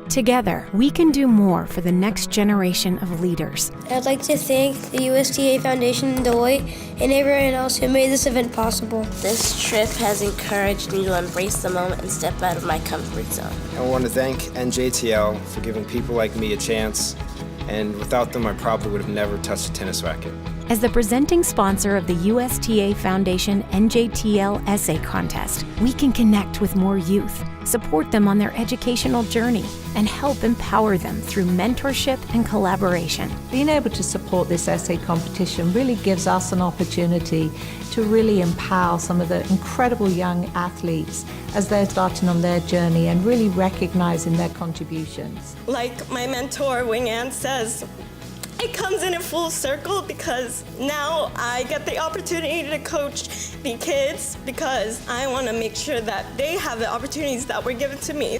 Together, we can do more for the next generation of leaders. I'd like to thank the USTA Foundation and Deloitte and everyone else who made this event possible. This trip has encouraged me to embrace the moment and step out of my comfort zone. I want to thank NJTL for giving people like me a chance, and without them I probably would have never touched a tennis racket. As the presenting sponsor of the USTA Foundation NJTL Essay Contest, we can connect with more youth, support them on their educational journey, and help empower them through mentorship and collaboration. Being able to support this essay competition really gives us an opportunity to really empower some of the incredible young athletes as they're starting on their journey and really recognizing their contributions. Like my mentor, Wing Ann, says, it comes in a full circle because now I get the opportunity to coach the kids because I want to make sure that they have the opportunities that were given to me.